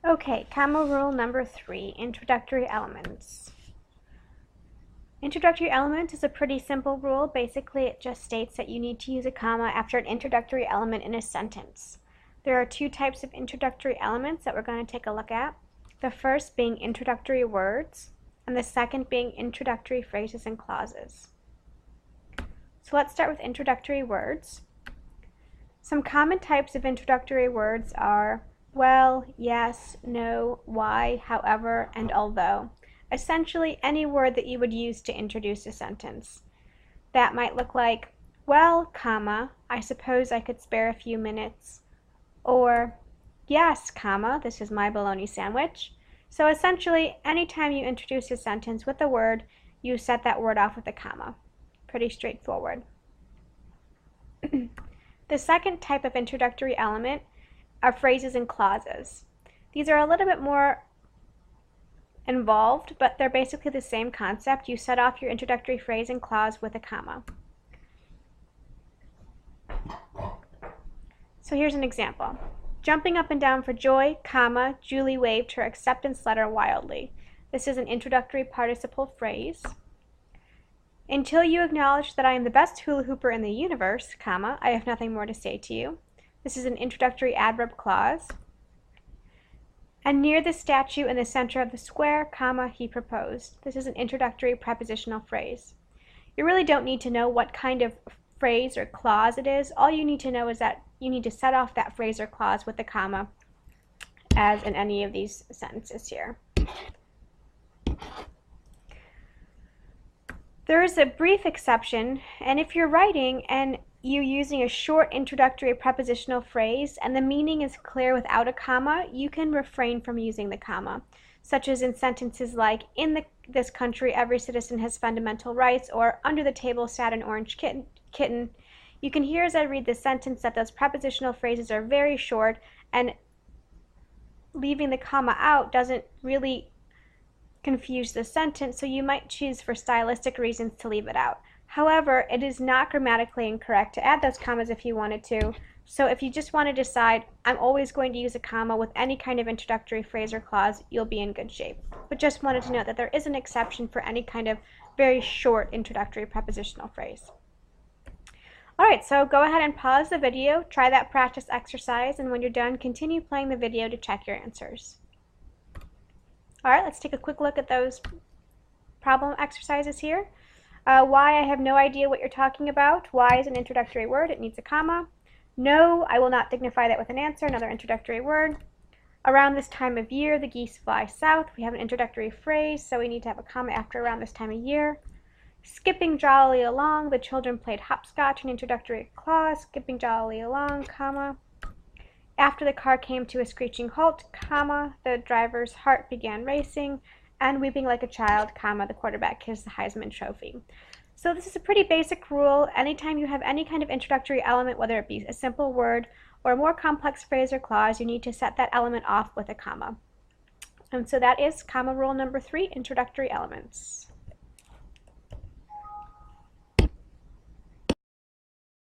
Okay, comma rule number 3, introductory elements. Introductory element is a pretty simple rule. Basically, it just states that you need to use a comma after an introductory element in a sentence. There are two types of introductory elements that we're going to take a look at. The first being introductory words, and the second being introductory phrases and clauses. So let's start with introductory words. Some common types of introductory words are well, yes, no, why, however, and although. Essentially any word that you would use to introduce a sentence. That might look like, well, comma, I suppose I could spare a few minutes. Or, yes, comma, this is my bologna sandwich. So essentially, anytime you introduce a sentence with a word, you set that word off with a comma. Pretty straightforward. The second type of introductory element are phrases and clauses. These are a little bit more involved, but they're basically the same concept. You set off your introductory phrase and clause with a comma. So here's an example. Jumping up and down for joy, comma, Julie waved her acceptance letter wildly. This is an introductory participle phrase. Until you acknowledge that I am the best hula hooper in the universe, comma, I have nothing more to say to you. This is an introductory adverb clause. And near the statue in the center of the square, comma, he proposed. This is an introductory prepositional phrase. You really don't need to know what kind of phrase or clause it is. All you need to know is that you need to set off that phrase or clause with a comma, as in any of these sentences here. There is a brief exception, and if you're writing and you're using a short introductory prepositional phrase and the meaning is clear without a comma, you can refrain from using the comma, such as in sentences like, in this country every citizen has fundamental rights, or under the table sat an orange kitten. You can hear as I read the sentence that those prepositional phrases are very short, and leaving the comma out doesn't really confuse the sentence, so you might choose for stylistic reasons to leave it out. However, it is not grammatically incorrect to add those commas if you wanted to. So if you just want to decide, I'm always going to use a comma with any kind of introductory phrase or clause, you'll be in good shape. But just wanted to note that there is an exception for any kind of very short introductory prepositional phrase. Alright, so go ahead and pause the video, try that practice exercise, and when you're done, continue playing the video to check your answers. Alright, let's take a quick look at those problem exercises here. Why, I have no idea what you're talking about. Why is an introductory word. It needs a comma. No, I will not dignify that with an answer. Another introductory word. Around this time of year, the geese fly south. We have an introductory phrase, so we need to have a comma after around this time of year. Skipping jollily along, the children played hopscotch. An introductory clause. Skipping jollily along, comma. After the car came to a screeching halt, comma, the driver's heart began racing. And weeping like a child, comma, the quarterback kissed the Heisman Trophy. So this is a pretty basic rule. Anytime you have any kind of introductory element, whether it be a simple word or a more complex phrase or clause, you need to set that element off with a comma. And so that is comma rule number 3, introductory elements.